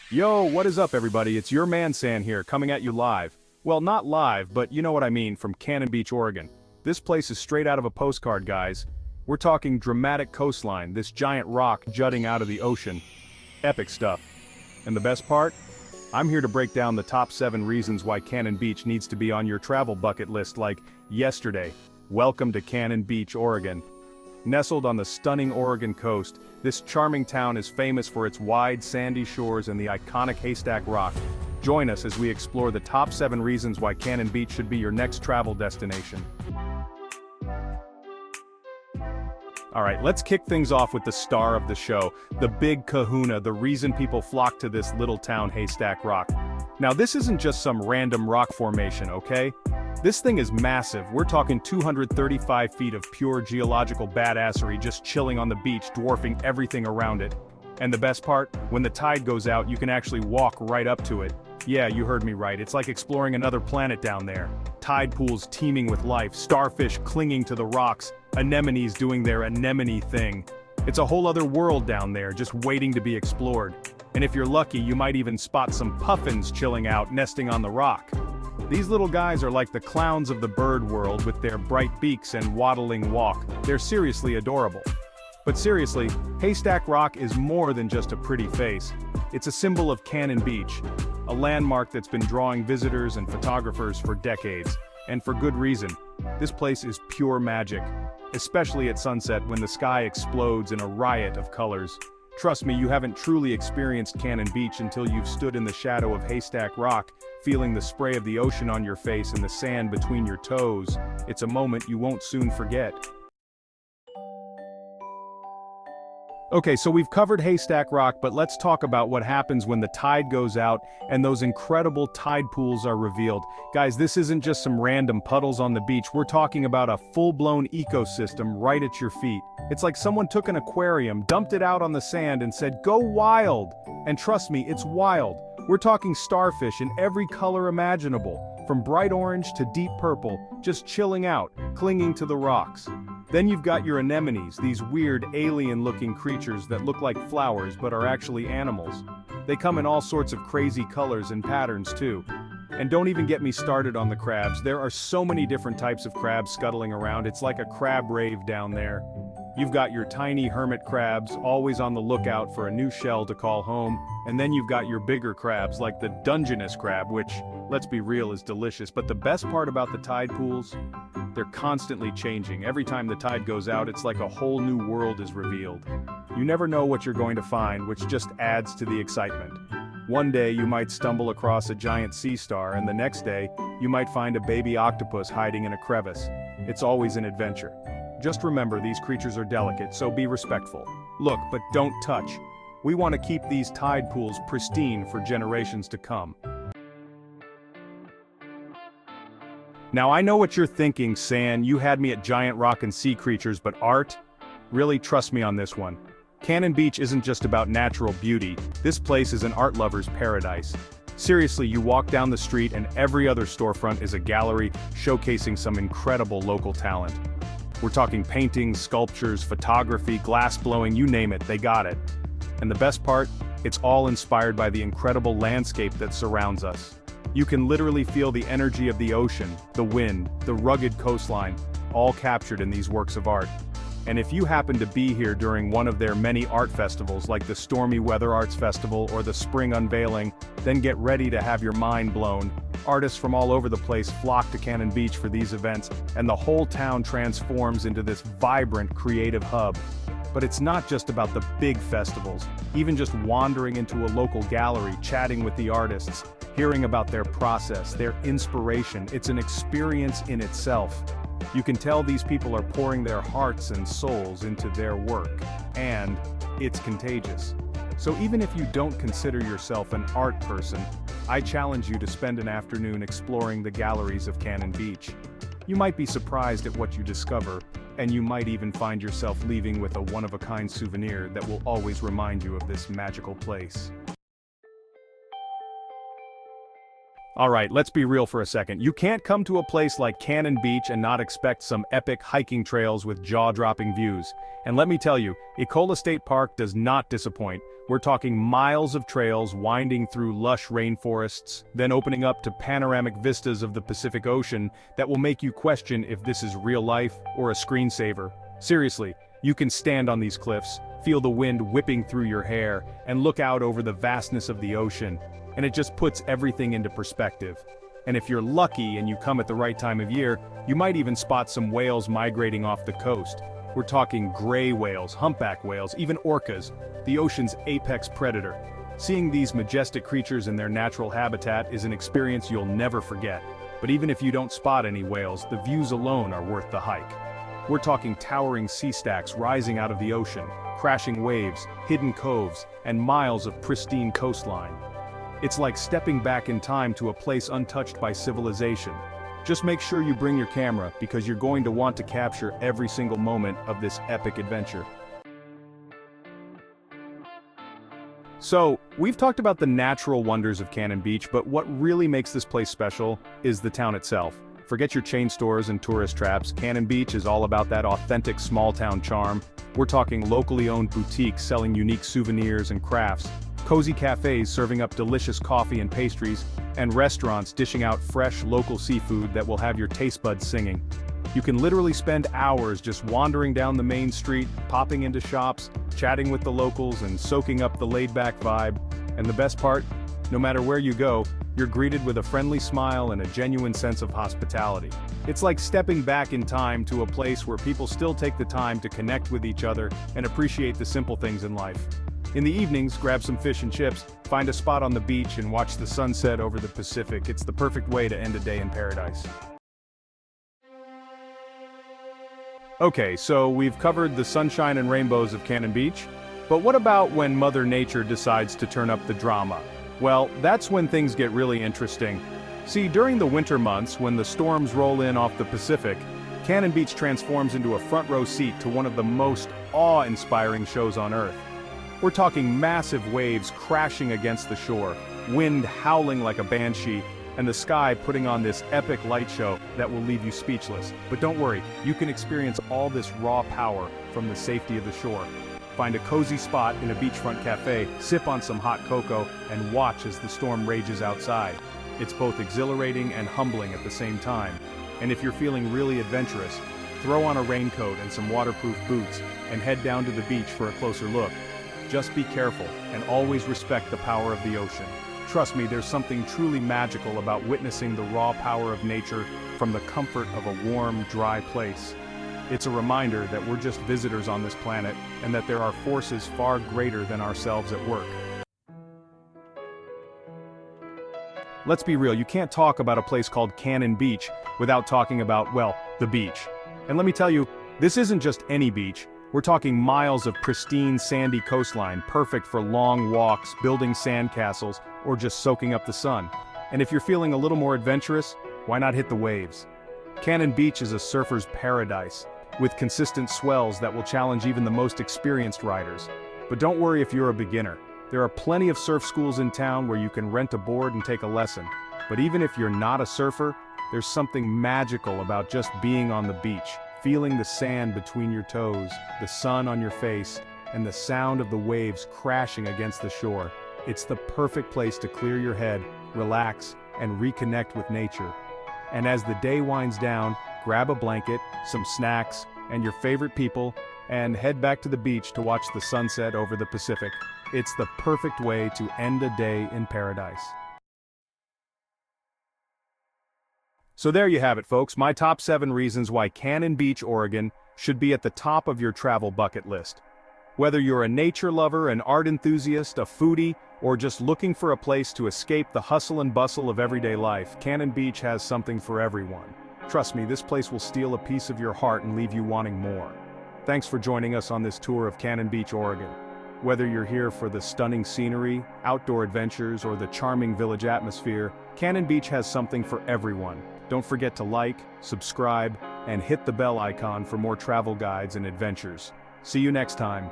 Yo, what is up everybody? It's your man San here, coming at you live. Well, not live, but you know what I mean, from Cannon Beach, Oregon. This place is straight out of a postcard, guys. We're talking dramatic coastline, this giant rock jutting out of the ocean. Epic stuff. And the best part? I'm here to break down the top 7 reasons why Cannon Beach needs to be on your travel bucket list like yesterday. Welcome to Cannon Beach, Oregon. Nestled on the stunning Oregon coast, this charming town is famous for its wide, sandy shores and the iconic Haystack Rock. Join us as we explore the top 7 reasons why Cannon Beach should be your next travel destination. Alright, let's kick things off with the star of the show, the big kahuna, the reason people flock to this little town, Haystack Rock. Now this isn't just some random rock formation, okay? This thing is massive. We're talking 235 feet of pure geological badassery just chilling on the beach, dwarfing everything around it. And the best part? When the tide goes out, you can actually walk right up to it. Yeah, you heard me right. It's like exploring another planet down there. Tide pools teeming with life, starfish clinging to the rocks, anemones doing their anemone thing. It's a whole other world down there, just waiting to be explored. And if you're lucky, you might even spot some puffins chilling out, nesting on the rock. These little guys are like the clowns of the bird world with their bright beaks and waddling walk. They're seriously adorable. But seriously, Haystack Rock is more than just a pretty face. It's a symbol of Cannon Beach, a landmark that's been drawing visitors and photographers for decades. And for good reason. This place is pure magic, especially at sunset when the sky explodes in a riot of colors. Trust me, you haven't truly experienced Cannon Beach until you've stood in the shadow of Haystack Rock, feeling the spray of the ocean on your face and the sand between your toes. It's a moment you won't soon forget. Okay, so we've covered Haystack Rock, but let's talk about what happens when the tide goes out and those incredible tide pools are revealed. Guys, this isn't just some random puddles on the beach, we're talking about a full-blown ecosystem right at your feet. It's like someone took an aquarium, dumped it out on the sand and said, "Go wild!" And trust me, it's wild. We're talking starfish in every color imaginable, from bright orange to deep purple, just chilling out, clinging to the rocks. Then you've got your anemones, these weird alien-looking creatures that look like flowers but are actually animals. They come in all sorts of crazy colors and patterns too. And don't even get me started on the crabs. There are so many different types of crabs scuttling around, it's like a crab rave down there. You've got your tiny hermit crabs, always on the lookout for a new shell to call home, and then you've got your bigger crabs like the Dungeness crab, which, let's be real, is delicious. But the best part about the tide pools? They're constantly changing. Every time the tide goes out, it's like a whole new world is revealed. You never know what you're going to find, which just adds to the excitement. One day you might stumble across a giant sea star, and the next day, you might find a baby octopus hiding in a crevice. It's always an adventure. Just remember, these creatures are delicate, so be respectful. Look, but don't touch. We want to keep these tide pools pristine for generations to come. Now I know what you're thinking, San, you had me at giant rock and sea creatures, but art? Really, trust me on this one. Cannon Beach isn't just about natural beauty, this place is an art lover's paradise. Seriously, you walk down the street and every other storefront is a gallery showcasing some incredible local talent. We're talking paintings, sculptures, photography, glass blowing, you name it, they got it. And the best part? It's all inspired by the incredible landscape that surrounds us. You can literally feel the energy of the ocean, the wind, the rugged coastline, all captured in these works of art. And if you happen to be here during one of their many art festivals like the Stormy Weather Arts Festival or the Spring Unveiling, then get ready to have your mind blown. Artists from all over the place flock to Cannon Beach for these events, and the whole town transforms into this vibrant creative hub. But it's not just about the big festivals. Even just wandering into a local gallery, chatting with the artists, hearing about their process, their inspiration, it's an experience in itself. You can tell these people are pouring their hearts and souls into their work, and it's contagious. So even if you don't consider yourself an art person, I challenge you to spend an afternoon exploring the galleries of Cannon Beach. You might be surprised at what you discover, and you might even find yourself leaving with a one-of-a-kind souvenir that will always remind you of this magical place. Alright, let's be real for a second. You can't come to a place like Cannon Beach and not expect some epic hiking trails with jaw-dropping views. And let me tell you, Ecola State Park does not disappoint. We're talking miles of trails winding through lush rainforests, then opening up to panoramic vistas of the Pacific Ocean that will make you question if this is real life or a screensaver. Seriously, you can stand on these cliffs, feel the wind whipping through your hair, and look out over the vastness of the ocean. And it just puts everything into perspective. And if you're lucky and you come at the right time of year, you might even spot some whales migrating off the coast. We're talking gray whales, humpback whales, even orcas, the ocean's apex predator. Seeing these majestic creatures in their natural habitat is an experience you'll never forget. But even if you don't spot any whales, the views alone are worth the hike. We're talking towering sea stacks rising out of the ocean, crashing waves, hidden coves, and miles of pristine coastline. It's like stepping back in time to a place untouched by civilization. Just make sure you bring your camera because you're going to want to capture every single moment of this epic adventure. So, we've talked about the natural wonders of Cannon Beach, but what really makes this place special is the town itself. Forget your chain stores and tourist traps. Cannon Beach is all about that authentic small-town charm. We're talking locally owned boutiques selling unique souvenirs and crafts, cozy cafes serving up delicious coffee and pastries, and restaurants dishing out fresh local seafood that will have your taste buds singing. You can literally spend hours just wandering down the main street, popping into shops, chatting with the locals, and soaking up the laid-back vibe. And the best part? No matter where you go, you're greeted with a friendly smile and a genuine sense of hospitality. It's like stepping back in time to a place where people still take the time to connect with each other and appreciate the simple things in life. In the evenings, grab some fish and chips, find a spot on the beach and watch the sunset over the Pacific. It's the perfect way to end a day in paradise. Okay, so we've covered the sunshine and rainbows of Cannon Beach, but what about when Mother Nature decides to turn up the drama? Well, that's when things get really interesting. See, during the winter months, when the storms roll in off the Pacific, Cannon Beach transforms into a front row seat to one of the most awe-inspiring shows on Earth. We're talking massive waves crashing against the shore, wind howling like a banshee, and the sky putting on this epic light show that will leave you speechless. But don't worry, you can experience all this raw power from the safety of the shore. Find a cozy spot in a beachfront cafe, sip on some hot cocoa, and watch as the storm rages outside. It's both exhilarating and humbling at the same time. And if you're feeling really adventurous, throw on a raincoat and some waterproof boots and head down to the beach for a closer look. Just be careful and always respect the power of the ocean. Trust me, there's something truly magical about witnessing the raw power of nature from the comfort of a warm, dry place. It's a reminder that we're just visitors on this planet and that there are forces far greater than ourselves at work. Let's be real, you can't talk about a place called Cannon Beach without talking about, well, the beach. And let me tell you, this isn't just any beach. We're talking miles of pristine sandy coastline, perfect for long walks, building sandcastles, or just soaking up the sun. And if you're feeling a little more adventurous, why not hit the waves? Cannon Beach is a surfer's paradise, with consistent swells that will challenge even the most experienced riders. But don't worry if you're a beginner. There are plenty of surf schools in town where you can rent a board and take a lesson. But even if you're not a surfer, there's something magical about just being on the beach, feeling the sand between your toes, the sun on your face, and the sound of the waves crashing against the shore. It's the perfect place to clear your head, relax, and reconnect with nature. And as the day winds down, grab a blanket, some snacks, and your favorite people, and head back to the beach to watch the sunset over the Pacific. It's the perfect way to end a day in paradise. So there you have it, folks, my top 7 reasons why Cannon Beach, Oregon should be at the top of your travel bucket list. Whether you're a nature lover, an art enthusiast, a foodie, or just looking for a place to escape the hustle and bustle of everyday life, Cannon Beach has something for everyone. Trust me, this place will steal a piece of your heart and leave you wanting more. Thanks for joining us on this tour of Cannon Beach, Oregon. Whether you're here for the stunning scenery, outdoor adventures, or the charming village atmosphere, Cannon Beach has something for everyone. Don't forget to like, subscribe, and hit the bell icon for more travel guides and adventures. See you next time.